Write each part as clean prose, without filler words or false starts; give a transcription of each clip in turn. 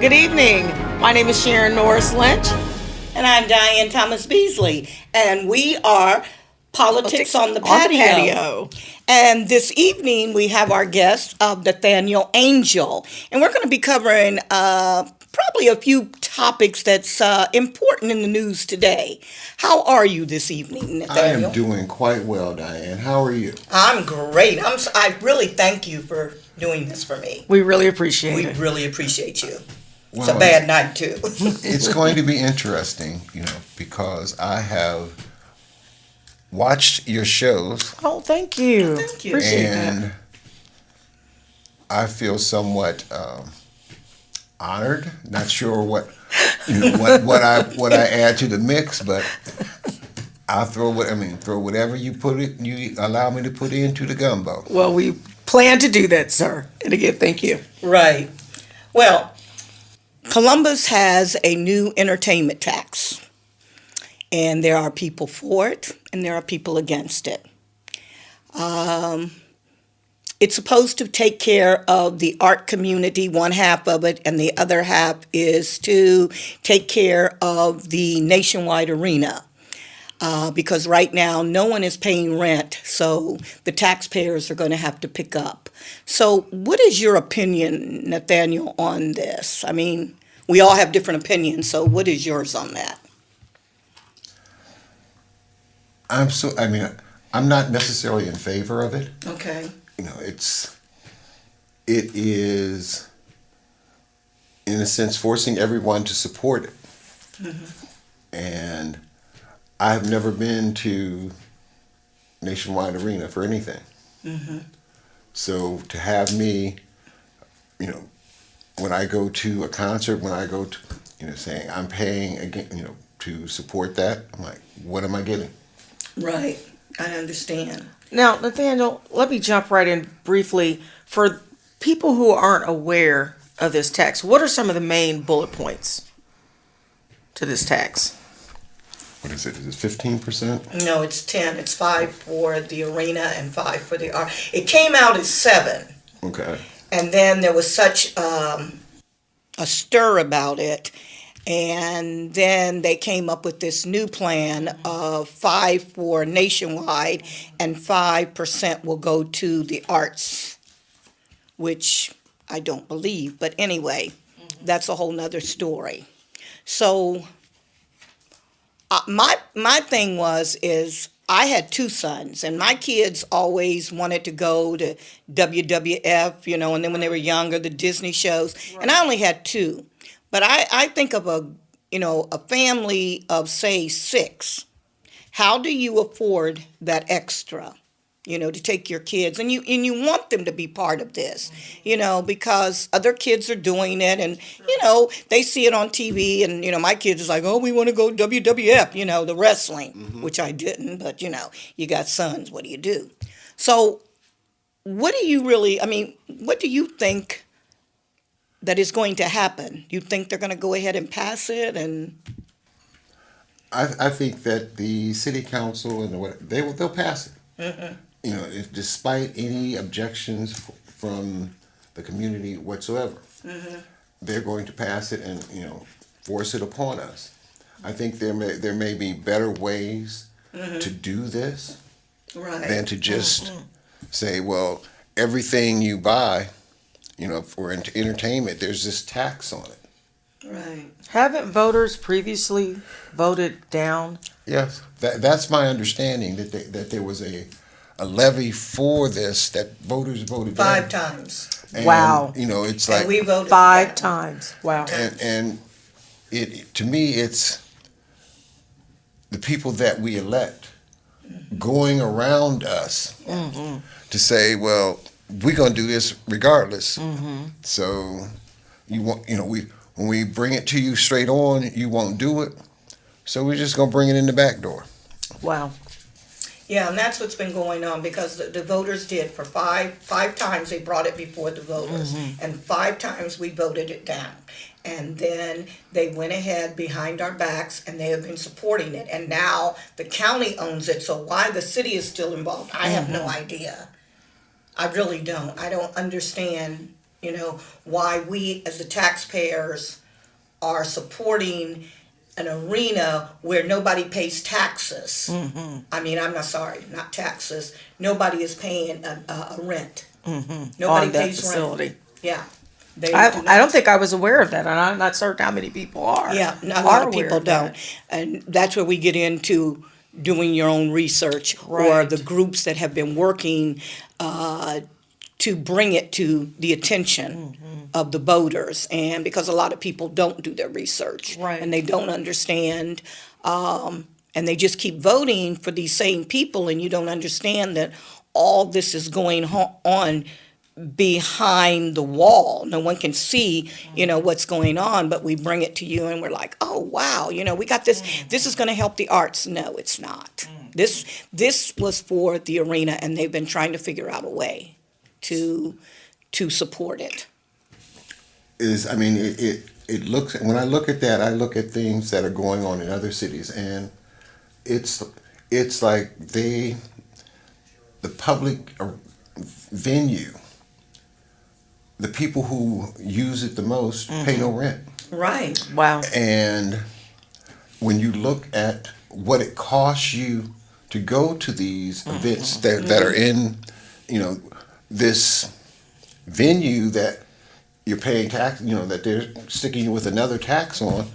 Good evening. My name is Sharon Norris Lynch. And I'm Diane Thomas Beasley, and we are Politics on the Patio. And this evening we have our guest, Nathaniel Angel, and we're going to be covering probably a few topics that's important in the news today. How are you this evening, Nathaniel? I am doing quite well, Diane. How are you? I'm great. I really thank you for doing this for me. We really appreciate We it. really appreciate you. Well, It's a bad night too. It's going to be interesting, because I have watched your shows Oh, thank you. Thank you. Appreciate and that. I feel somewhat honored. Not sure what I add to the mix, but I'll throw whatever you allow me to put into the gumbo. Well, we plan to do that, sir. And again, thank you. Right. Well, Columbus has a new entertainment tax, and there are people for it, and there are people against it. It's supposed to take care of the art community, one half of it, and the other half is to take care of the nationwide arena. Because right now no one is paying rent, so the taxpayers are going to have to pick up. So what is your opinion, Nathaniel, on this? I mean, we all have different opinions, so what is yours on that? I'm not necessarily in favor of it. Okay. It is, in a sense, forcing everyone to support it. And I've never been to Nationwide Arena for anything. So to have me, when I go to a concert, when I go to, saying I'm paying again, to support that, I'm like, what am I getting? Right. I understand. Now, Nathaniel, let me jump right in briefly. For people who aren't aware of this tax, what are some of the main bullet points to this tax? What is it? Is it 15%? No, it's 10. It's 5 for the arena and 5 for the art. It came out as 7. Okay. And then there was such a stir about it. And then they came up with this new plan of 5 for nationwide and 5% will go to the arts, which I don't believe. But anyway, that's a whole nother story. So my thing is I had 2 sons, and my kids always wanted to go to WWF, and then when they were younger, the Disney shows, and I only had 2. But I think of a family of, say, 6. How do you afford that extra, to take your kids? And you want them to be part of this, because other kids are doing it. And, they see it on TV. And, my kids is like, oh, we want to go WWF, the wrestling, which I didn't. But, you got sons. What do you do? So what do you think that is going to happen? You think they're going to go ahead and pass it? And I think that the city council they'll pass it. Despite any objections from the community whatsoever, they're going to pass it and force it upon us. I think there may be better ways to do this than to just say, well, everything you buy, for entertainment, there's this tax on it. right. Haven't voters previously voted down? Yes, that's my understanding that there was a levy for this that voters voted 5 down. times. And, Wow. It's And like we voted 5 down. times. Wow. and it to me it's the people that we elect going around us to say, well, we're going to do this regardless. So when we bring it to you straight on, you won't do it. So we're just going to bring it in the back door. Wow. Yeah, and that's what's been going on because the voters did for five times they brought it before the voters, and 5 times we voted it down. And then they went ahead behind our backs and they have been supporting it. And now the county owns it, so why the city is still involved, I have no idea. I really don't. I don't understand why we as the taxpayers are supporting an arena where nobody pays taxes. I mean, I'm not sorry, not taxes. Nobody is paying a rent. Nobody On that pays facility. rent. Yeah. They I, do I don't not. think I was aware of that, and I'm not certain how many people are. Yeah, a are lot of aware people of that. don't. And that's where we get into doing your own research or Right. the groups that have been working to bring it to the attention of the voters. And because a lot of people don't do their research Right. and they don't understand, and they just keep voting for these same people, and you don't understand that all this is going on behind the wall. No one can see, what's going on, but we bring it to you and we're like, oh wow, we got this. This is going to help the arts. No, it's not. This was for the arena, and they've been trying to figure out a way to support it. I mean, it looks, when I look at that, I look at things that are going on in other cities, and it's like the public venue, the people who use it the most pay no rent. Right. Wow. And when you look at what it costs you to go to these events that are in, this venue that you're paying tax, that they're sticking you with another tax on,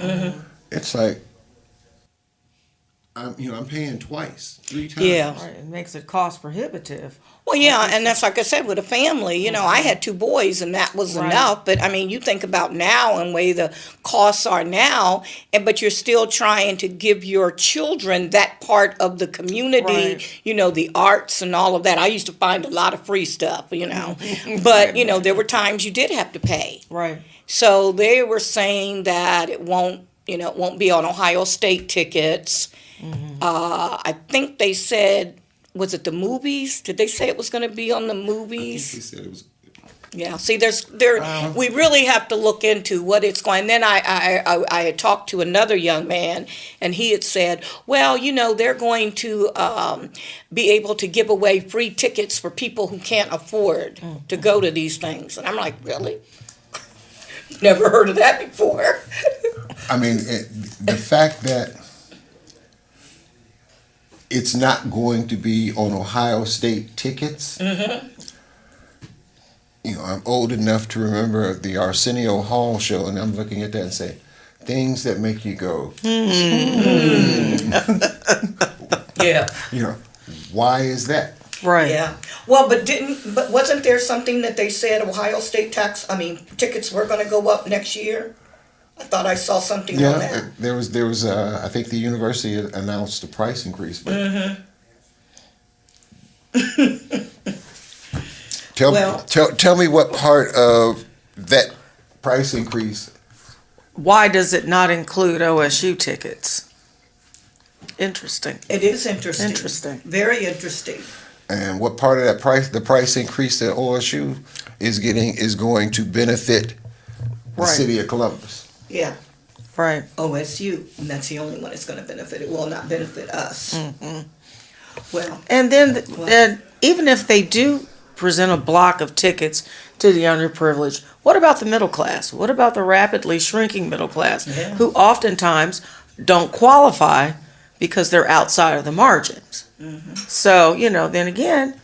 it's like, I'm paying twice, 3 times. Yeah. Right. It makes it cost prohibitive. Well, yeah, and that's like I said with a family. I had 2 boys, and that was Right. enough. But I mean, you think about now and way the costs are now, but you're still trying to give your children that part of the community. Right. The arts and all of that. I used to find a lot of free stuff. But there were times you did have to pay. Right. So they were saying that it won't be on Ohio State tickets. I think they said, was it the movies? Did they say it was going to be on the I think he movies? said it was. Yeah. See, we really have to look into what it's going. And then I had talked to another young man, and he had said, well, they're going to be able to give away free tickets for people who can't afford to go to these things. And I'm like, really? Never heard of that before. I mean, the fact that it's not going to be on Ohio State tickets. I'm old enough to remember the Arsenio Hall show, and I'm looking at that and say, things that make you go, Yeah. why is that? Right. Yeah. Well, but wasn't there something that they said Ohio State tickets were going to go up next year? I thought I saw something on that. Yeah, there was. I think the university announced a price increase, but tell me what part of that price increase. Why does it not include OSU tickets? Interesting. It is interesting. Interesting. Very interesting. And what part of that the price increase that OSU is getting is going to benefit the Right. city of Columbus? Yeah. Right. OSU, and that's the only one it's going to benefit. It will not benefit us. Well, And then, even if they do present a block of tickets to the underprivileged, what about the middle class? What about the rapidly shrinking middle class, Yeah. who oftentimes don't qualify because they're outside of the margins? So, then again,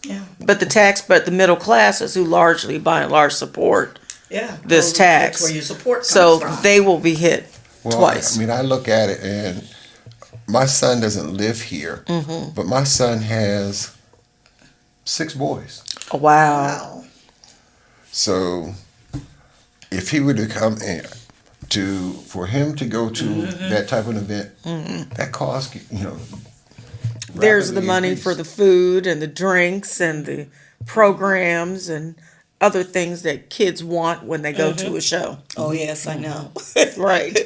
yeah. but the middle classes who largely, by and large, support Yeah. this Well, tax. That's where your support comes So from. they will be hit Well, twice. I mean, I look at it, and my son doesn't live here, but my son has 6 boys. Oh, wow. Wow. So if he were to come in for him to go to that type of event, that cost, There's the rapidly money increase. for the food and the drinks and the programs and other things that kids want when they go to a show. Oh, yes, I know. Right.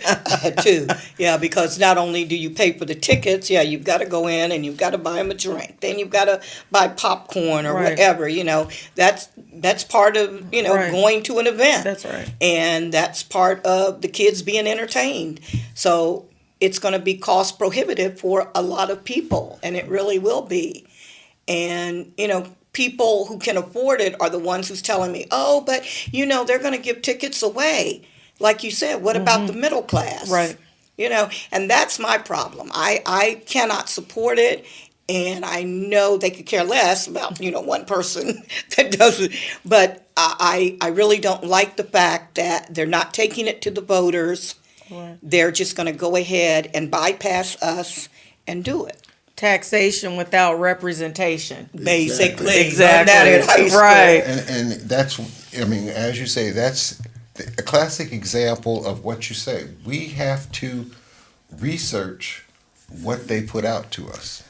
Too. Yeah, because not only do you pay for the tickets, you've got to go in and you've got to buy them a drink. Then you've got to buy popcorn or Right. whatever, That's part of, Right. going to an event. That's right. And that's part of the kids being entertained. So it's going to be cost prohibitive for a lot of people, and it really will be. And, people who can afford it are the ones who's telling me, oh, but they're going to give tickets away. Like you said, what about the middle class? Right. And that's my problem. I cannot support it. And I know they could care less about, one person that does it. But I really don't like the fact that they're not taking it to the voters. Right. They're just going to go ahead and bypass us and do it. Taxation without representation. Basically. Exactly. Learned that in high school. Right. And that's, I mean, as you say, that's a classic example of what you say. We have to research what they put out to us.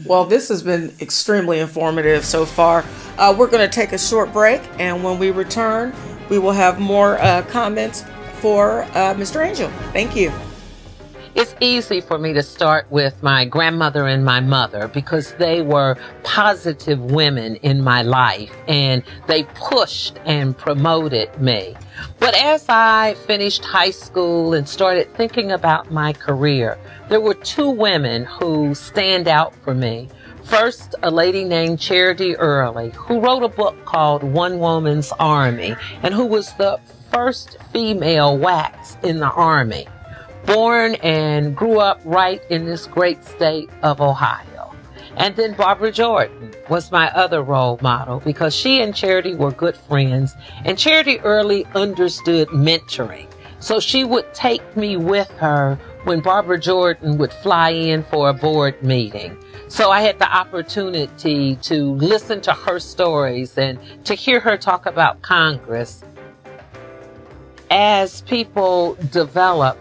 Well, this has been extremely informative so far. We're going to take a short break, and when we return, we will have more comments for Mr. Angel. Thank you. It's easy for me to start with my grandmother and my mother because they were positive women in my life and they pushed and promoted me. But as I finished high school and started thinking about my career, there were two women who stand out for me. First, a lady named Charity Early, who wrote a book called One Woman's Army and who was the first female WACs in the Army. Born and grew up right in this great state of Ohio. And then Barbara Jordan was my other role model because she and Charity were good friends, and Charity Early understood mentoring. So she would take me with her when Barbara Jordan would fly in for a board meeting. So I had the opportunity to listen to her stories and to hear her talk about Congress. As people develop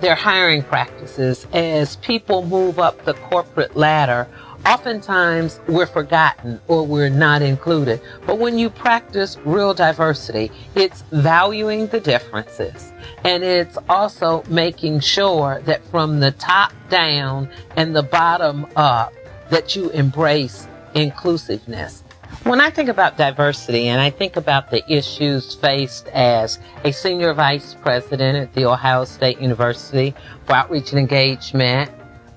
their hiring practices, as people move up the corporate ladder, oftentimes we're forgotten or we're not included. But when you practice real diversity, it's valuing the differences. And it's also making sure that from the top down and the bottom up, that you embrace inclusiveness. When I think about diversity and I think about the issues faced as a senior vice president at The Ohio State University for Outreach and Engagement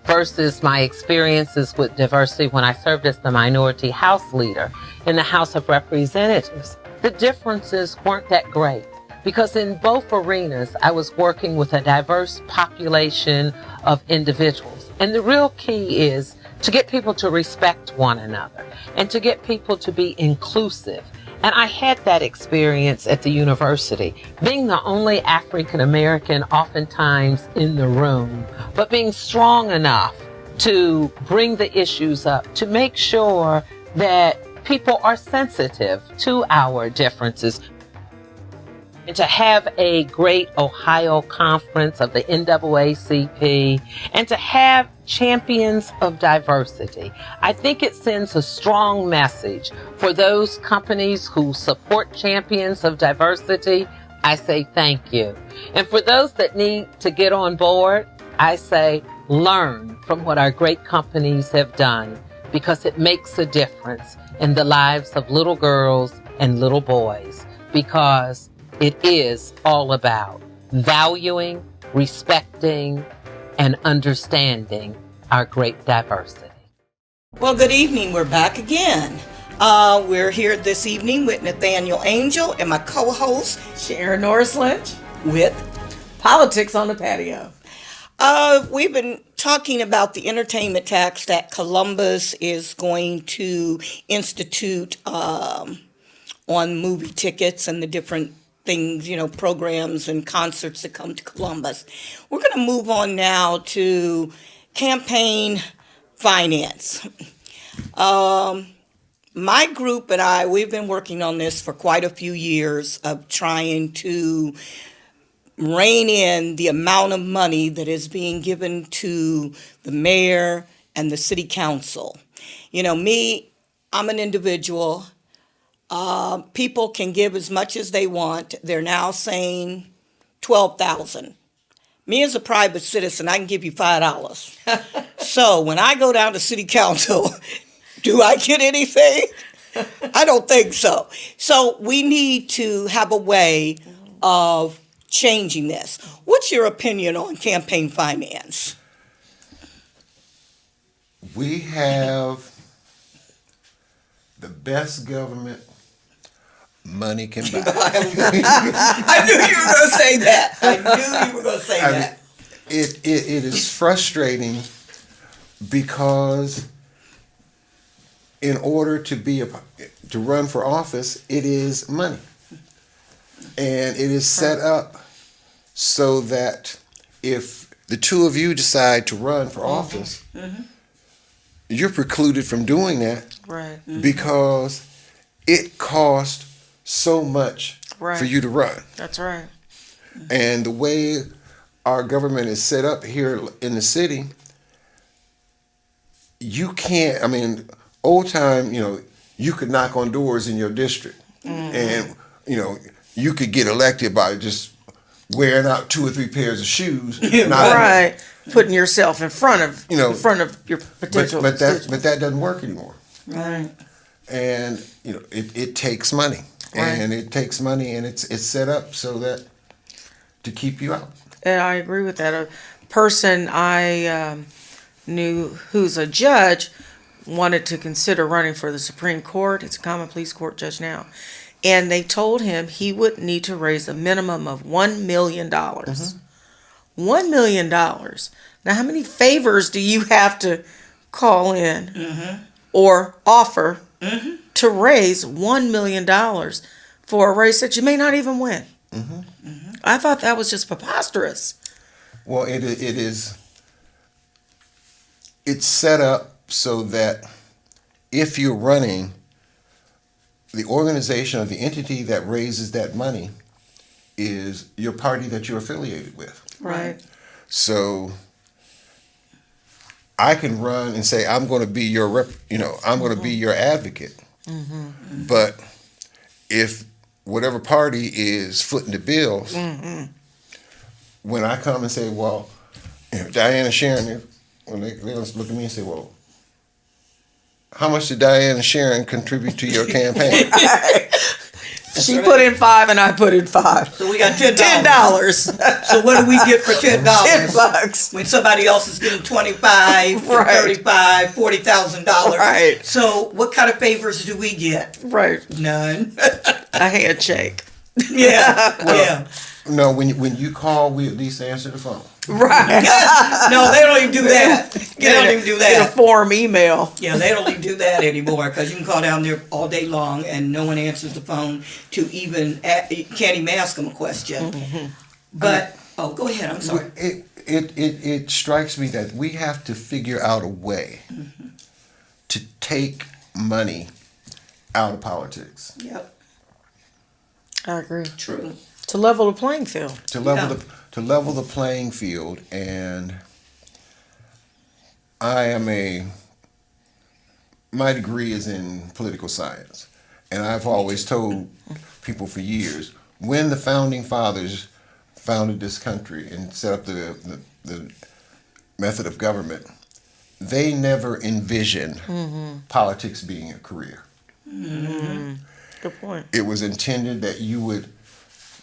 versus my experiences with diversity when I served as the minority house leader in the House of Representatives, the differences weren't that great because in both arenas I was working with a diverse population of individuals. And the real key is to get people to respect one another and to get people to be inclusive. And I had that experience at the university, being the only African American oftentimes in the room, but being strong enough to bring the issues up, to make sure that people are sensitive to our differences. And to have a great Ohio conference of the NAACP and to have champions of diversity. I think it sends a strong message for those companies who support champions of diversity. I say thank you. And for those that need to get on board, I say learn from what our great companies have done because it makes a difference in the lives of little girls and little boys because it is all about valuing, respecting, and understanding our great diversity. Well, good evening. We're back again. We're here this evening with Nathaniel Angel and my co-host, Sharon Norris Lynch with Politics on the Patio. We've been talking about the entertainment tax that Columbus is going to institute on movie tickets and the different things, programs and concerts that come to Columbus. We're going to move on now to campaign finance. My group and I, we've been working on this for quite a few years of trying to rein in the amount of money that is being given to the mayor and the city council. I'm an individual. People can give as much as they want. They're now saying $12,000. Me as a private citizen, I can give you $5. So when I go down to city council, do I get anything? I don't think so. So we need to have a way of changing this. What's your opinion on campaign finance? We have the best government money can buy. I knew you were going to say that. I knew you were going to say I mean, that. it is frustrating because in order to run for office, it is money, and it is set up so that if the two of you decide to run for office, you're precluded from doing that Right. because it costs so much Right. for you to run. That's right. And the way our government is set up here in the city, you can't, I mean, old time, you could knock on doors in your district and, you could get elected by just wearing out 2 or 3 pairs of shoes. Right. Putting yourself in front of You know, in front of your potential. But that doesn't work anymore. Right. And, it takes money. Right. And it takes money, and it's set up so that to keep you out. And I agree with that. A person I knew who's a judge wanted to consider running for the Supreme Court. He's a common pleas court judge now. And they told him he would need to raise a minimum of $1 million. $1 million. Now, how many favors do you have to call in or offer to raise $1 million for a race that you may not even win? I thought that was just preposterous. Well, it is. It's set up so that if you're running, the organization or the entity that raises that money is your party that you're affiliated with. Right. So I can run and say I'm going to be your I'm going to be your advocate. But if whatever party is footing the bills, when I come and say, well, Diana Sharon, when they look at me and say, well, how much did Diana Sharon contribute to your campaign? She put in 5 and I put in 5. So we got $10. $10. So what do we get for $10? $10. When somebody else is getting 25, Right. $35, $40,000. Right. So what kind of favors do we get? Right. None. A handshake. Yeah. No, when you call, we at least answer the phone. Right. No, they don't even do that. They don't even do Get a that. form email. Yeah, they don't even do that anymore because you can call down there all day long and no one answers the phone to even can't even ask them a question. But go ahead. I'm sorry. It strikes me that we have to figure out a way to take money out of politics. Yep. I agree. True. To level the playing field. To level the playing field, and my degree is in political science, and I've always told people for years, when the founding fathers founded this country and set up the method of government, they never envisioned politics being a career. Good point. It was intended that you would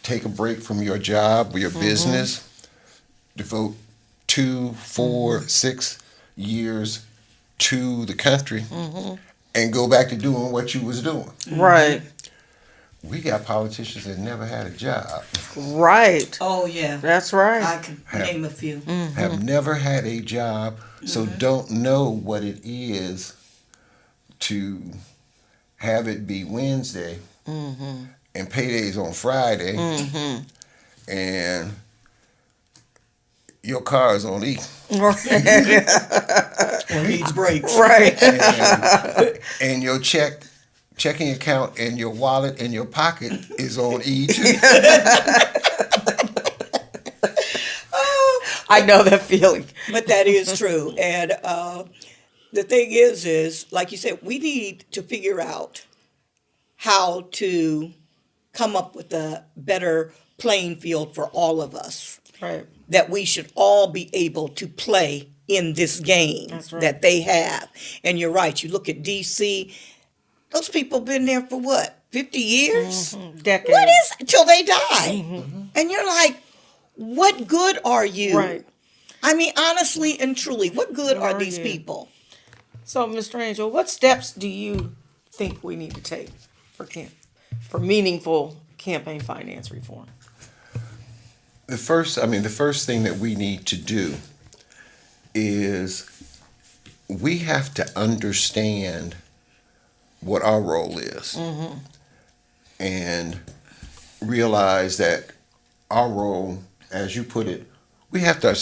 take a break from your job or your business, devote 2, 4, 6 years to the country, and go back to doing what you was doing. Right. We got politicians that never had a job, Right. Oh, yeah. That's right. I can name a few. have never had a job, so don't know what it is to have it be Wednesday and paydays on Friday, and your car is on E. Or needs breaks. Right. And your checking account and your wallet and your pocket is on E too. I know that feeling. But that is true. And the thing is, like you said, we need to figure out how to come up with a better playing field for all of us. Right. That we should all be able to play in this game That's right. that they have. And you're right. You look at D.C., those people been there for what, 50 years? Decades. What is till they die? And you're like, what good are you? Right. I mean, honestly and truly, what good are Are these you? people? So, Mr. Angel, what steps do you think we need to take for meaningful campaign finance reform? The first thing that we need to do is we have to understand what our role is, and realize that our role, as you put it, we have to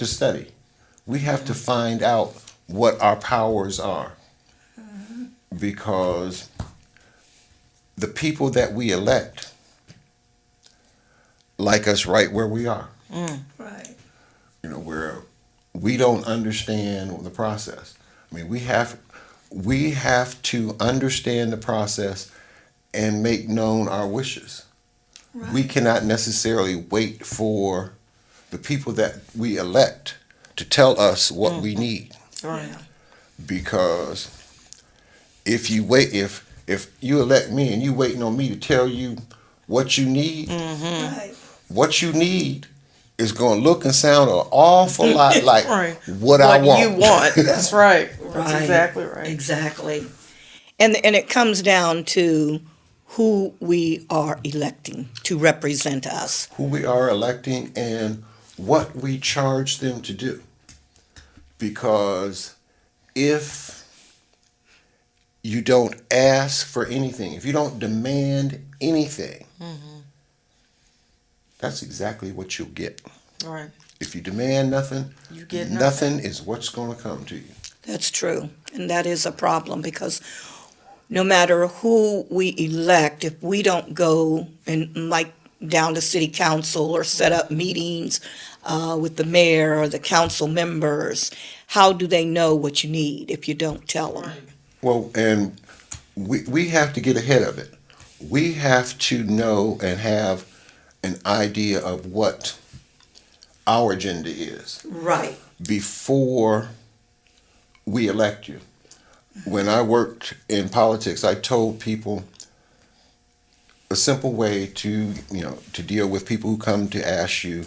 study. We have to find out what our powers are, because the people that we elect like us right where we are. Right. You know, where we don't understand the process. I mean, we have to understand the process and make known our wishes. Right. We cannot necessarily wait for the people that we elect to tell us what we need, Right. because if you elect me and you waiting on me to tell you what you need, Right. what you need is going to look and sound an awful lot like Right. what I want. you want. That's right. That's Right. exactly right. Exactly. And it comes down to who we are electing to represent us. Who we are electing and what we charge them to do. Because if you don't ask for anything, if you don't demand anything, that's exactly what you'll get. Right. If you demand nothing, You get nothing is what's going to come to you. That's true. And that is a problem, because no matter who we elect, if we don't go and like down to city council or set up meetings with the mayor or the council members, how do they know what you need if you don't tell them? Right. Well, and we have to get ahead of it. We have to know and have an idea of what our agenda is Right. before we elect you. When I worked in politics, I told people a simple way to deal with people who come to ask you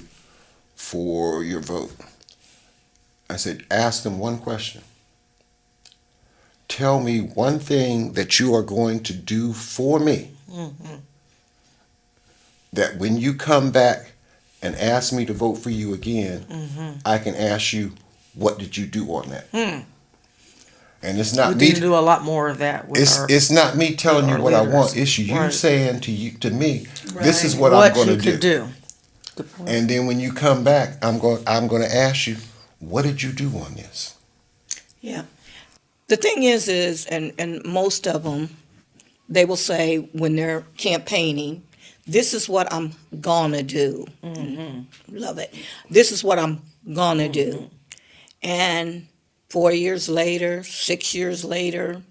for your vote. I said, ask them one question. Tell me one thing that you are going to do for me, that when you come back and ask me to vote for you again, I can ask you, what did you do on that? And it's not We me. need to do a lot more of that with It's not me telling you our what I leaders. want. It's you Right. saying to me, this is Right. what I'm going you to could do. do. Good point. And then when you come back, I'm going to ask you, what did you do on this? Yeah. The thing is, and most of them, they will say when they're campaigning, this is what I'm gonna do. Love it. This is what I'm gonna do. And 4 years later, 6 years later,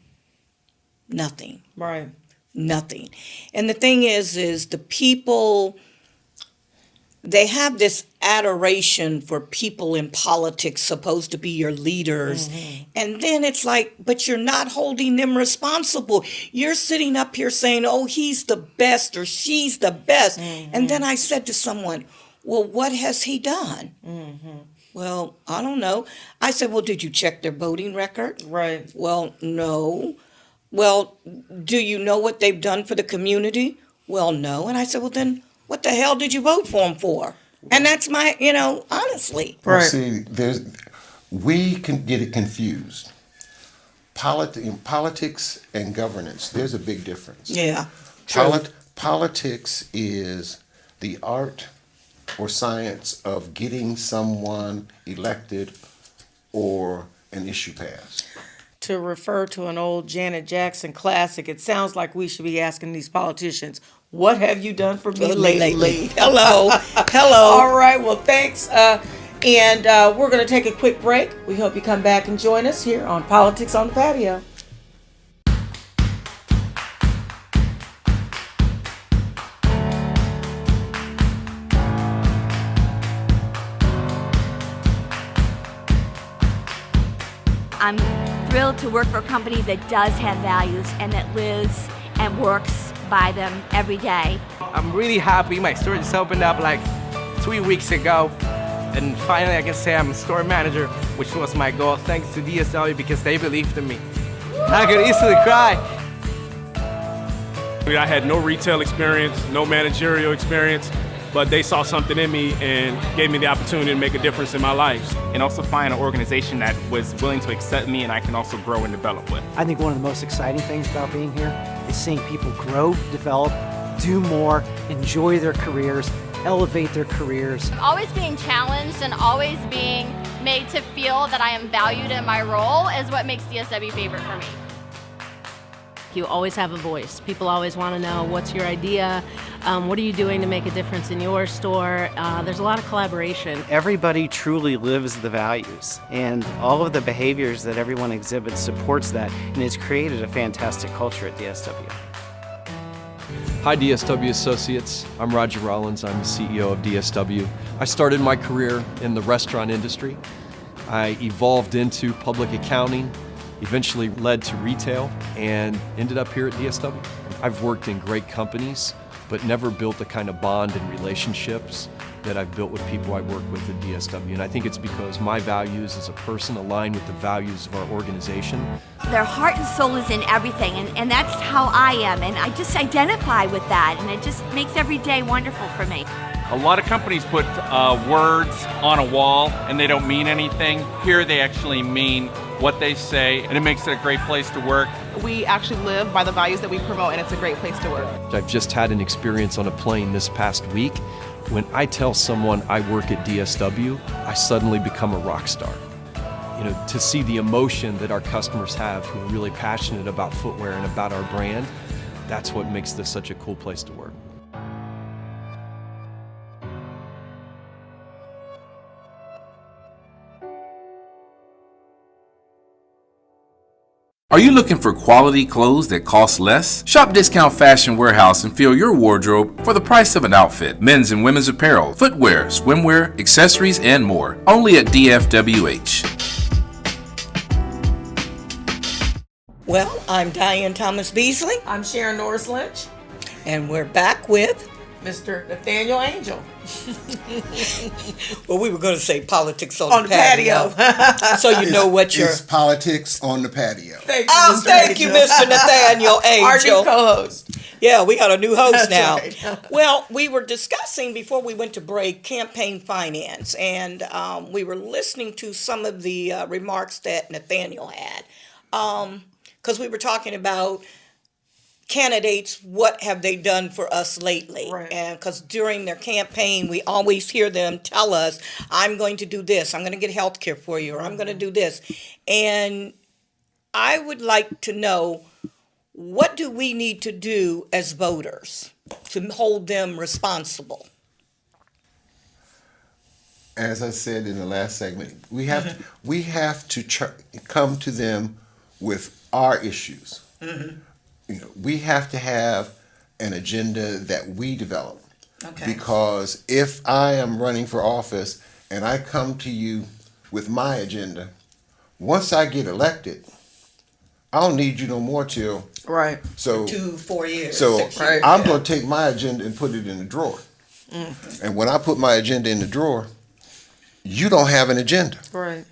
nothing. Right. Nothing. And the thing is the people, they have this adoration for people in politics supposed to be your leaders. And then it's like, but you're not holding them responsible. You're sitting up here saying, oh, he's the best or she's the best. And then I said to someone, well, what has he done? Well, I don't know. I said, well, did you check their voting record? Right. Well, no. Well, do you know what they've done for the community? Well, no. And I said, well, then what the hell did you vote for them for? And that's my, honestly. Well, Right. see, we can get it confused. Politics and governance, there's a big difference. Yeah. True. Politics is the art or science of getting someone elected or an issue passed. To refer to an old Janet Jackson classic, it sounds like we should be asking these politicians, what have you done for me lately? Hello. Hello. All right, well, thanks. And we're going to take a quick break. We hope you come back and join us here on Politics on the Patio. I'm thrilled to work for a company that does have values and that lives and works by them every day. I'm really happy. My store just opened up like 3 weeks ago. And finally I can say I'm a store manager, which was my goal, thanks to DSW because they believed in me. I could easily cry. I had no retail experience, no managerial experience, but they saw something in me and gave me the opportunity to make a difference in my life. And also find an organization that was willing to accept me and I can also grow and develop with. I think one of the most exciting things about being here is seeing people grow, develop, do more, enjoy their careers, elevate their careers. Always being challenged and always being made to feel that I am valued in my role is what makes DSW favorite for me. You always have a voice. People always want to know what's your idea, what are you doing to make a difference in your store. There's a lot of collaboration. Everybody truly lives the values, and all of the behaviors that everyone exhibits supports that, and it's created a fantastic culture at DSW. Hi DSW Associates, I'm Roger Rollins, I'm the CEO of DSW. I started my career in the restaurant industry. I evolved into public accounting, eventually led to retail, and ended up here at DSW. I've worked in great companies, but never built the kind of bond and relationships that I've built with people I work with at DSW. And I think it's because my values as a person align with the values of our organization. Their heart and soul is in everything, and that's how I am, and I just identify with that, and it just makes every day wonderful for me. A lot of companies put words on a wall and they don't mean anything. Here they actually mean what they say, and it makes it a great place to work. We actually live by the values that we promote, and it's a great place to work. I've just had an experience on a plane this past week. When I tell someone I work at DSW, I suddenly become a rock star. You know, to see the emotion that our customers have who are really passionate about footwear and about our brand, that's what makes this such a cool place to work. Are you looking for quality clothes that cost less? Shop Discount Fashion Warehouse and fill your wardrobe for the price of an outfit. Men's and women's apparel, footwear, swimwear, accessories, and more. Only at DFWH. Well, I'm Diane Thomas Beasley. I'm Sharon Norris Lynch. And we're back with Mr. Nathaniel Angel. Well, we were going to say politics on the patio. So you know what you're... It's politics on the patio. Thank you, thank you, Mr. Nathaniel Angel. Our new co-host. Yeah, we got a new host now. Right. Well, we were discussing before we went to break campaign finance, and we were listening to some of the remarks that Nathaniel had. Because we were talking about candidates, what have they done for us lately? Right. And because during their campaign, we always hear them tell us, I'm going to do this, I'm going to get health care for you, or I'm going to do this. And I would like to know, what do we need to do as voters to hold them responsible? As I said in the last segment, we have to come to them with our issues. Mm-hmm. You know, we have to have an agenda that we develop. Okay. Because if I am running for office and I come to you with my agenda, once I get elected, I don't need you no more till Right. so 4 years. So 6 years. I'm going to take my agenda and put it in the drawer. Mm-hmm. And when I put my agenda in the drawer, you don't have an agenda. Right.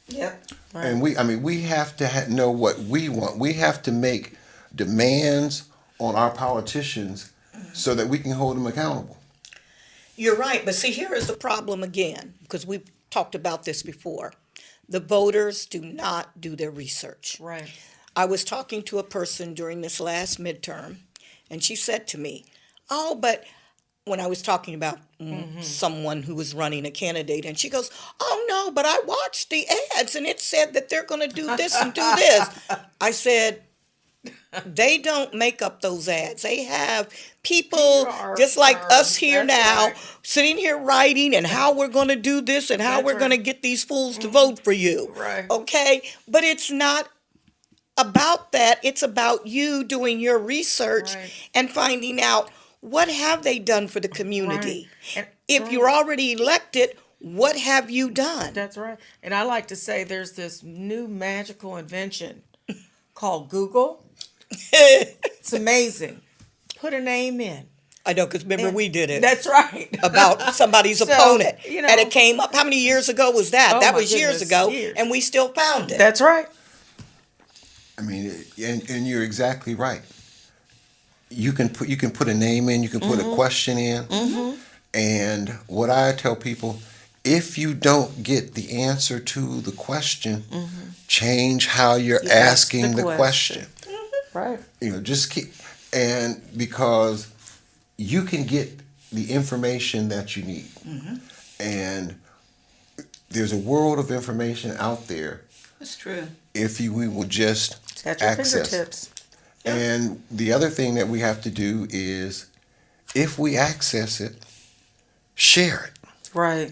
Yep. Right. And we have to know what we want. We have to make demands on our politicians so that we can hold them accountable. You're right, but see, here is the problem again, because we've talked about this before. The voters do not do their research. Right. I was talking to a person during this last midterm, and she said to me, oh, but when I was talking about someone who was running a candidate, and she goes, oh, no, but I watched the ads, and it said that they're going to do this and do this. I said, they don't make up those ads. They have people just like us here now, sitting here writing and how we're going to do this and how we're going to get these fools to vote for you. Right. Okay? But it's not about that. It's about you doing your research and finding out, what have they done for the community? Right. If you're already elected, what have you done? That's right. And I like to say there's this new magical invention called Google. It's amazing. Put a name in. I know, because remember we did it. That's right. About somebody's So, opponent. you know. And it came up, how many years ago was that? Oh, That my was years goodness, ago, years. and we still found it. That's right. I mean, and you're exactly right. you can put a name in, you can put a question in, and what I tell people, if you don't get the answer to the question, change how you're You ask asking the question. Right. Just keep, and because you can get the information that you need, and there's a world of information out there. That's true. If we will just It's at your access it. fingertips. And the other thing that we have to do is, if we access it, share it. Right.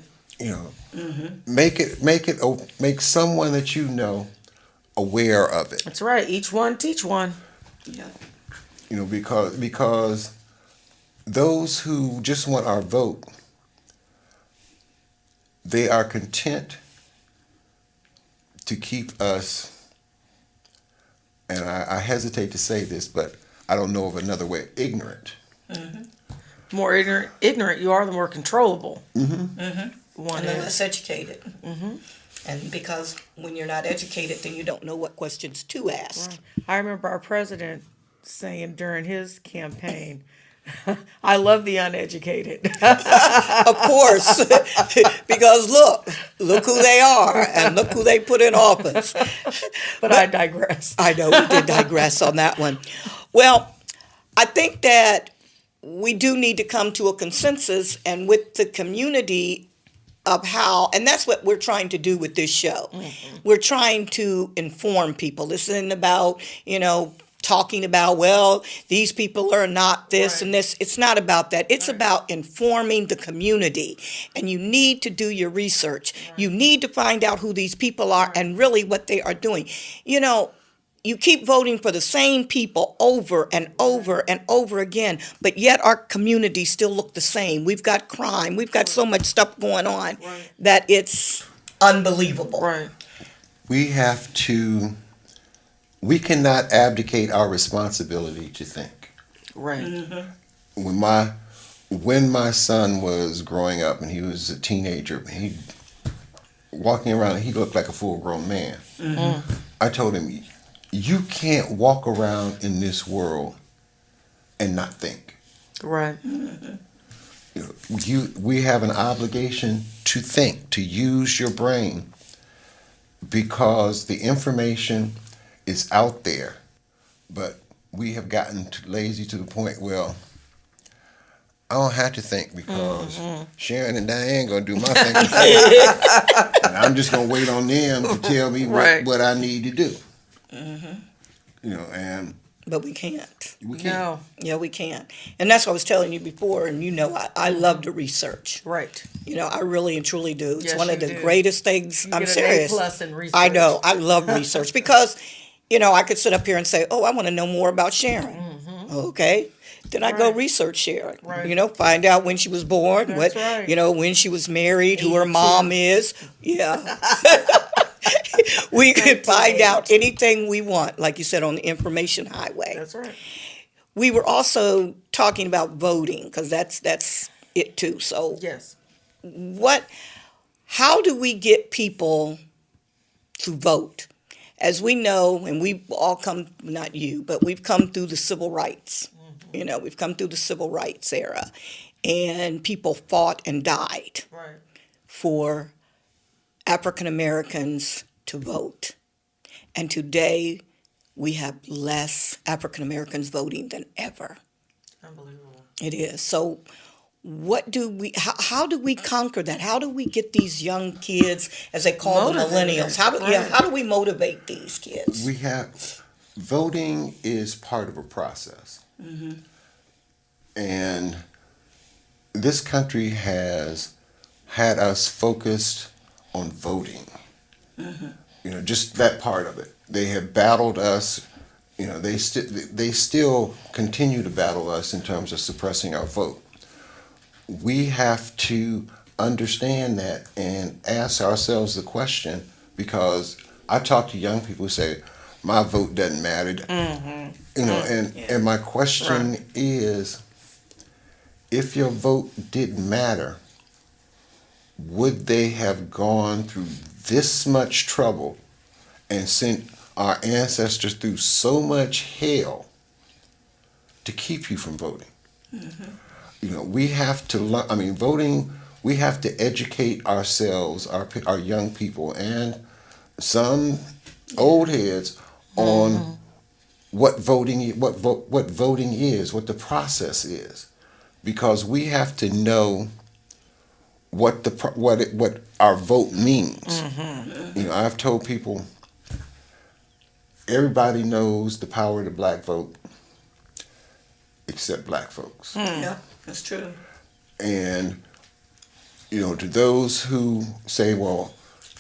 Make someone that you know aware of it. That's right. Each one teach one. Yeah. Because those who just want our vote, they are content to keep us, and I hesitate to say this, but I don't know of another way, ignorant. The more ignorant you are, the more controllable. And the less educated. And because when you're not educated, then you don't know what questions to ask. Right. I remember our president saying during his campaign, I love the uneducated. Of course, because look who they are, and look who they put in office. But I digress. I know we did digress on that one. Well, I think that we do need to come to a consensus and with the community of how, and that's what we're trying to do with this show. We're trying to inform people. This isn't about, talking about, well, these people are not this and this. It's not about that. It's about informing the community. And you need to do your research. You need to find out who these people are and really what they are doing. You keep voting for the same people over and over and over again, but yet our communities still look the same. We've got crime. We've got so much stuff going on that it's unbelievable. Right. We cannot abdicate our responsibility to think. Right. When my son was growing up and he was a teenager, he walking around, he looked like a full-grown man. I told him, you can't walk around in this world and not think. Right. We have an obligation to think, to use your brain, because the information is out there, but we have gotten lazy to the point, well, I don't have to think because Sharon and Diane gonna do my thinking for me. And I'm just gonna wait on them to tell me what I need to do. But we can't. We can't. No. Yeah, we can't. And that's what I was telling you before, and I love to research. Right. I really and truly do. It's Yes, one of you the do. greatest things. You I'm get an serious. A+ in research. I know. I love research because, I could sit up here and say, oh, I want to know more about Sharon. Okay. Then I go research Sharon. Right. Find out when she was born, That's right. when she was married, who her mom is. Yeah. We could find out anything we want, like you said, on the information highway. That's right. We were also talking about voting because that's it too. So Yes. how do we get people to vote? As we know, and we've all come, not you, but we've come through the civil rights. We've come through the civil rights era, and people fought and died Right. for African Americans to vote. And today, we have less African Americans voting than ever. Unbelievable. It is. So how do we conquer that? How do we get these young kids, as they call Motivate the millennials, them. how do we motivate these kids? Voting is part of a process. And this country has had us focused on voting. Just that part of it. They have battled us. They still continue to battle us in terms of suppressing our vote. We have to understand that and ask ourselves the question, because I talk to young people who say, my vote doesn't matter. And my question is, if your vote didn't matter, would they have gone through this much trouble and sent our ancestors through so much hell to keep you from voting. You know, we have to learn. I mean, voting. We have to educate ourselves, our young people, and some old heads on what voting is, what the process is, because we have to know what our vote means. You know, I've told people, everybody knows the power of the black vote, except black folks. Yeah, that's true. And you know, to those who say, well,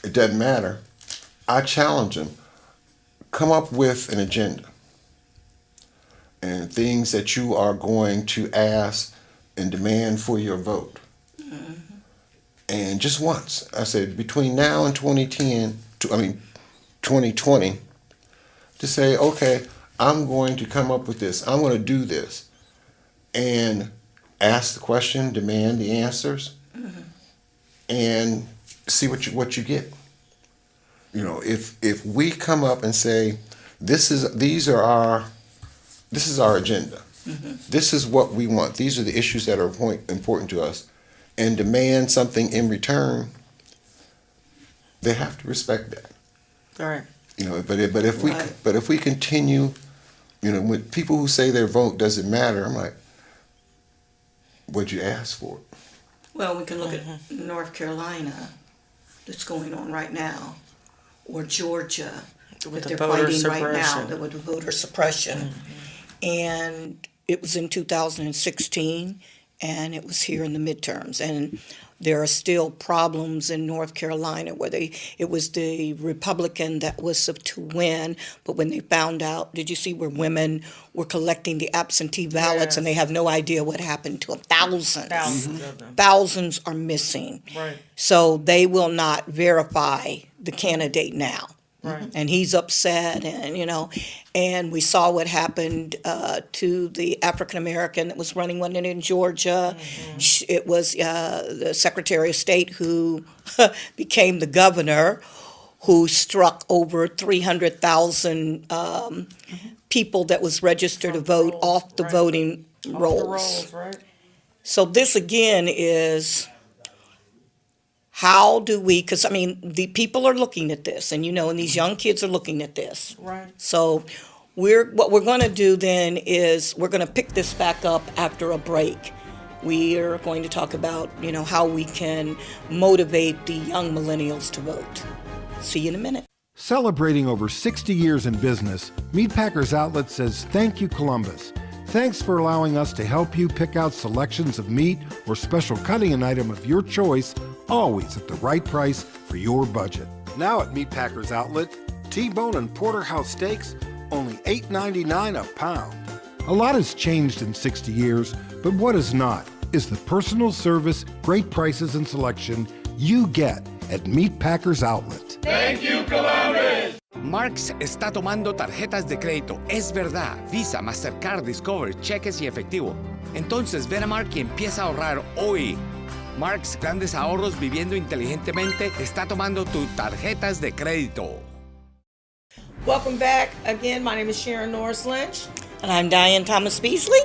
it doesn't matter, I challenge them. Come up with an agenda and things that you are going to ask and demand for your vote. And just once, I said, between now and 2020, to say, okay, I'm going to come up with this. I'm going to do this. And ask the question, demand the answers, and see what you get. You know, if we come up and say, this is our agenda. This is what we want. These are the issues that are important to us, and demand something in return, they have to respect that. All right. You know, but if we continue, you know, with people who say their vote doesn't matter, I'm like, what'd you ask for? Well, we can look at North Carolina, that's going on right now, or Georgia, With that the they're voter fighting right now, suppression. with the voter suppression. And it was in 2016, and it was here in the midterms. And there are still problems in North Carolina where it was the Republican that was to win, but when they found out, did you see where women were collecting the absentee ballots and they have no idea what happened to them? Thousands of them. Thousands are missing. Right. So they will not verify the candidate now. Right. And he's upset, and you know, and we saw what happened to the African American that was running one in Georgia. It was the Secretary of State who became the governor, who struck over 300,000 people that was registered to vote off the voting rolls. Right. So this again is, how do we, because I mean, the people are looking at this, and you know, and these young kids are looking at this. Right. So what we're going to do then is we're going to pick this back up after a break. We are going to talk about, you know, how we can motivate the young millennials to vote. See you in a minute. Celebrating over 60 years in business, Meatpackers Outlet says thank you, Columbus. Thanks for allowing us to help you pick out selections of meat or special cutting an item of your choice, always at the right price for your budget. Now at Meatpackers Outlet, T-bone and porterhouse steaks, only $8.99 a pound. A lot has changed in 60 years, but what has not is the personal service, great prices, and selection you get at Meatpackers Outlet. Thank you, Columbus. Marx está tomando tarjetas de crédito. Es verdad. Visa, Mastercard, Discover, cheques y efectivo. Entonces ven a Mark y empieza a ahorrar hoy. Marx, grandes ahorros viviendo inteligentemente, está tomando tus tarjetas de crédito. Welcome back again. My name is Sharon Norris Lynch. And I'm Diane Thomas Beasley.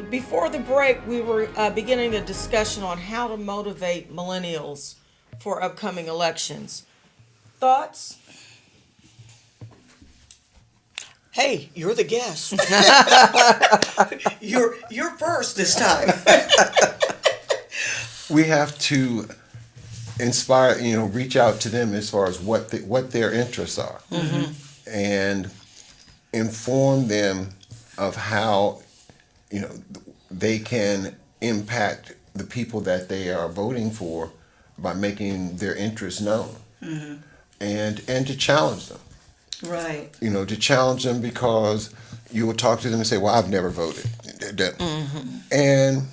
Before the break, we were beginning a discussion on how to motivate millennials for upcoming elections. Thoughts? Hey, you're the guest. You're first this time. We have to inspire, you know, reach out to them as far as what their interests are, and inform them of how, you know, they can impact the people that they are voting for by making their interests known, and to challenge them. Right. You know, to challenge them, because you will talk to them and say, well, I've never voted. And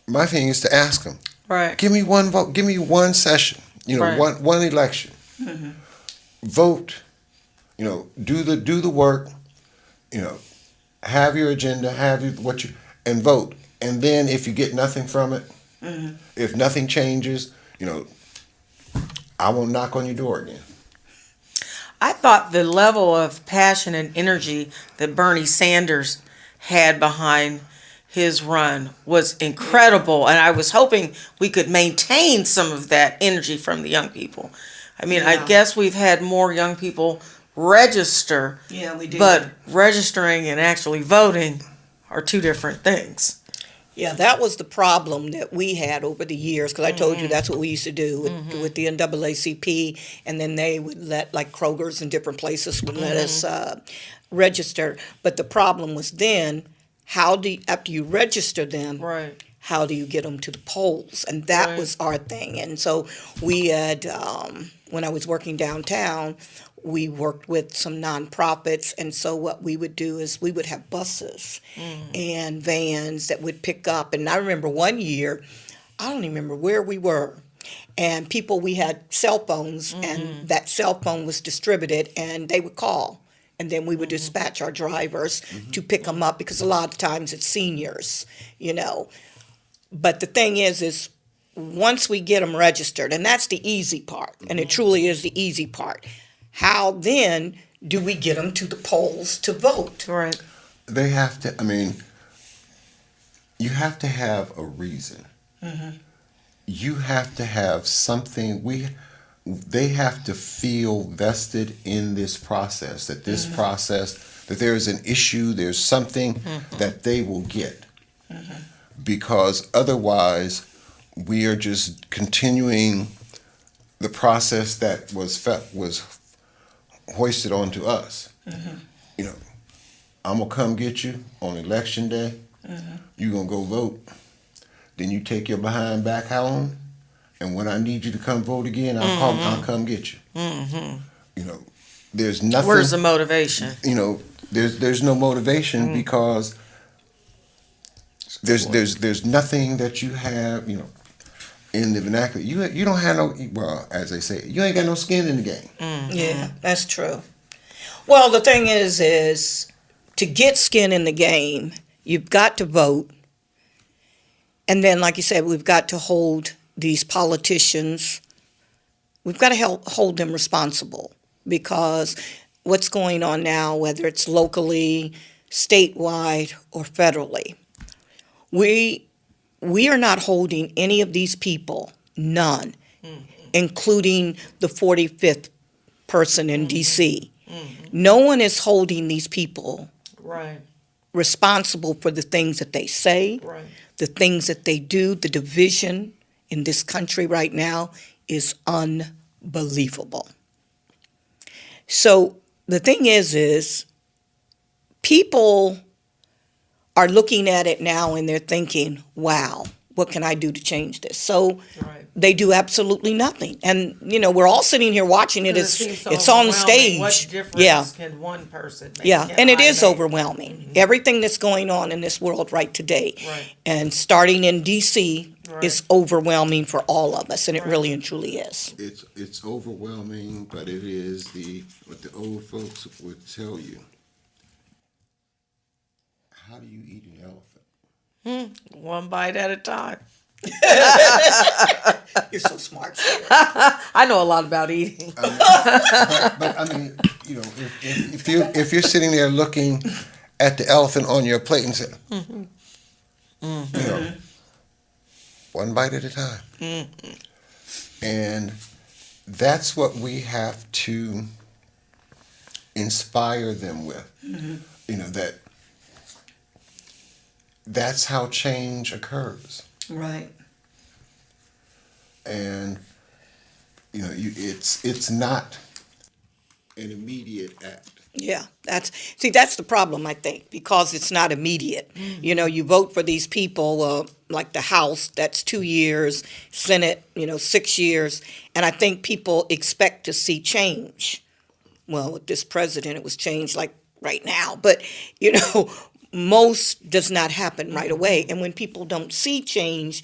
my thing is to ask them, right, give me one vote, give me one session, you know, right, one election. Vote, you know, do the work, you know, have your agenda, and vote. And then if you get nothing from it, if nothing changes, you know, I won't knock on your door again. I thought the level of passion and energy that Bernie Sanders had behind his run was incredible, and I was hoping we could maintain some of that energy from the young people. I mean, I Yeah. guess we've had more young people register, Yeah, we did. but registering and actually voting are two different things. Yeah, that was the problem that we had over the years, because I told you that's what we used to do with the NAACP, and then they would let, like Kroger's and different places would let us register. But the problem was then, after you register them, Right. how do you get them to the polls? And that Right. was our thing. And so we had, when I was working downtown, we worked with some nonprofits. And so what we would do is we would have buses and vans that would pick up. And I remember one year, I don't even remember where we were. And we had cell phones, and that cell phone was distributed, and they would call. And then we would dispatch our drivers to pick them up, because a lot of times it's seniors, you know. But the thing is once we get them registered, and that's the easy part, and it truly is the easy part, how then do we get them to the polls to vote? Right. They have to, I mean, you have to have a reason. You have to have something, they have to feel vested in this process, that this process, that there's an issue, there's something that they will get. Because otherwise, we are just continuing the process that was hoisted onto us. You know, I'm gonna come get you on election day. You're gonna go vote. Then you take your behind back home, and when I need you to come vote again, I'll come get you. You know, there's nothing. Where's the motivation? You know, there's no motivation because there's nothing that you have. You know, in the vernacular, you don't have no. Well, as they say, you ain't got no skin in the game. Yeah, that's true. Well, the thing is to get skin in the game, you've got to vote. And then, like you said, we've got to hold these politicians, we've got to hold them responsible, because what's going on now, whether it's locally, statewide, or federally, we are not holding any of these people, none, including the 45th person in D.C. No one is holding these people Right. responsible for the things that they say, Right. the things that they do. The division in this country right now is unbelievable. So the thing is people are looking at it now and they're thinking, wow, what can I do to change this? So they do absolutely nothing. And, you know, we're all sitting here watching it. Because it seems so It's on the overwhelming. What stage. difference can one person make? Yeah, and it is I make? overwhelming. Everything that's going on in this world right today, Right. and starting in D.C. Right. is overwhelming for all of us, and it really and truly is. It's overwhelming, but it is what the old folks would tell you. How do you eat an elephant? One bite at a time. You're so smart. I know a lot about eating. But I mean, you know, if you're sitting there looking at the elephant on your plate and say, you know, one bite at a time, and that's what we have to inspire them with. You know, that's how change occurs. Right. And you know, it's not an immediate act. Yeah, that's the problem, I think, because it's not immediate. You know, you vote for these people, like the House, that's 2 years, Senate, 6 years, and I think people expect to see change. Well, with this president, it was changed like right now, but most does not happen right away. And when people don't see change,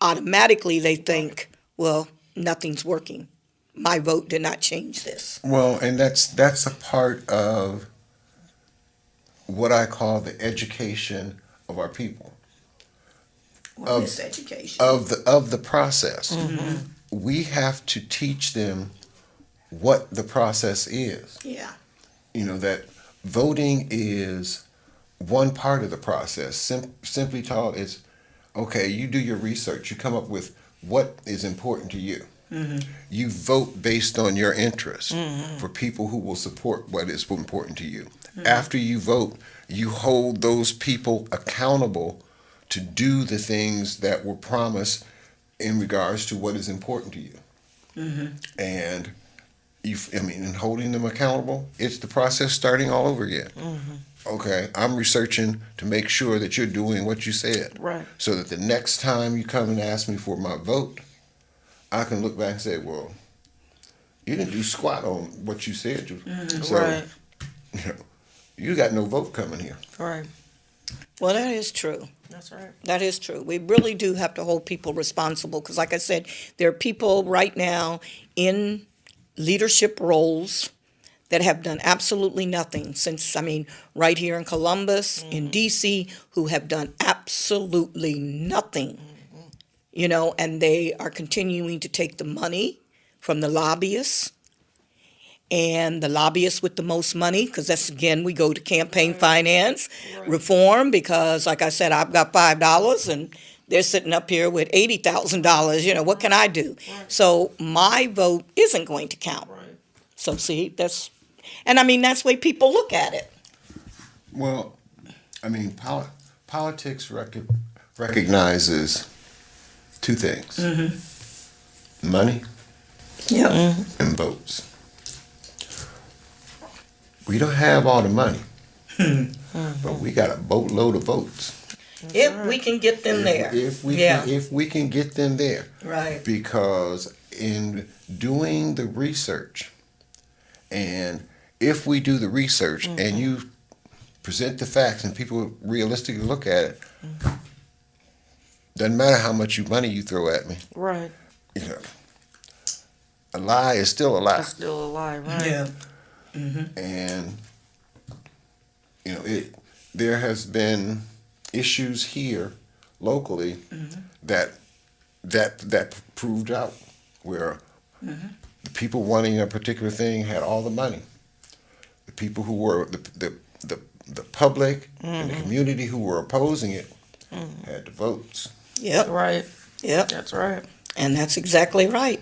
automatically they think, well, nothing's working. My vote did not change this. Well, and that's a part of what I call the education of our people. Well, it's education. Of the process. We have to teach them what the process is. Yeah. That voting is one part of the process. Simply taught is, okay, you do your research, you come up with what is important to you. You vote based on your interest for people who will support what is important to you. After you vote, you hold those people accountable to do the things that were promised in regards to what is important to you. And in holding them accountable, it's the process starting all over again. Okay, I'm researching to make sure that you're doing what you said. Right. So that the next time you come and ask me for my vote, I can look back and say, well, you didn't do squat on what you said. So, Right. You got no vote coming here. Right. Well, that is true. That's right. That is true. We really do have to hold people responsible because, like I said, there are people right now in leadership roles that have done absolutely nothing since, right here in Columbus, in D.C., who have done absolutely nothing, and they are continuing to take the money from the lobbyists. And the lobbyists with the most money, because that's, again, we go to campaign finance reform, because, like I said, I've got $5 and they're sitting up here with $80,000. What can I do? So my vote isn't going to count. So see, that's the way people look at it. Well, politics recognizes two things: money and votes. We don't have all the money, but we got a boatload of votes. If we can get them there. If we can get them there. Right. Because in doing the research, and if we do the research and you present the facts and people realistically look at it, doesn't matter how much money you throw at me. Right. A lie is still a lie. It's still a lie, right? Yeah. And there has been issues here locally that proved out where the people wanting a particular thing had all the money. The people who were the public and the community who were opposing it had the votes. Yep. Right. Yep. That's right. And that's exactly right.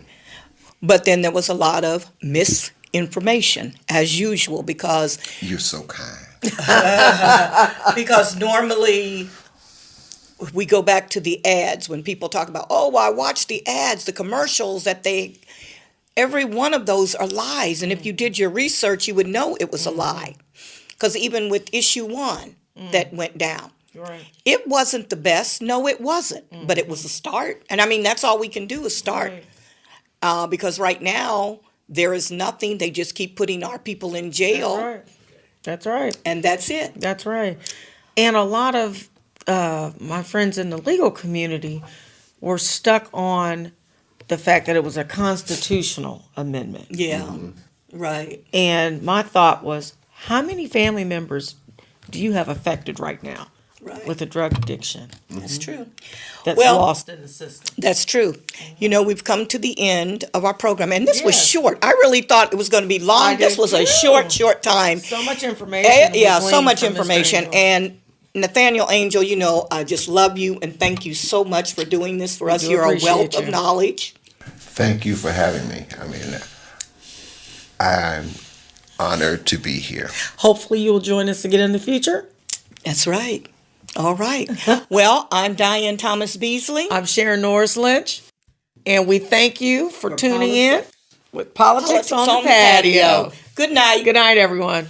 But then there was a lot of misinformation, as usual, because You're so kind. because normally we go back to the ads when people talk about, oh, I watched the ads, the commercials every one of those are lies. And if you did your research, you would know it was a lie. Because even with issue 1 that went down, Right. it wasn't the best. No, it wasn't. But it was a start. And that's all we can do is start. Right. Because right now, there is nothing. They just keep putting our people in jail. That's right. That's right. And that's it. That's right. And a lot of my friends in the legal community were stuck on the fact that it was a constitutional amendment. Yeah. Right. And my thought was, how many family members do you have affected right now with a drug addiction? That's true. That's Well, lost in the system. That's true. We've come to the end of our program, and this was short. I really thought it was going to be long. This was a short time. So much information. Yeah, we so gleaned much from Mr. information. Angel. And Nathaniel Angel, I just love you and thank you so much for doing this for us. do You're a wealth appreciate of you. knowledge. Thank you for having me. I'm honored to be here. Hopefully you'll join us again in the future. That's right. All right. Well, I'm Diane Thomas Beasley. I'm Sharon Norris Lynch. And we thank you for tuning in with Politics on the Patio. Good night. Good night, everyone.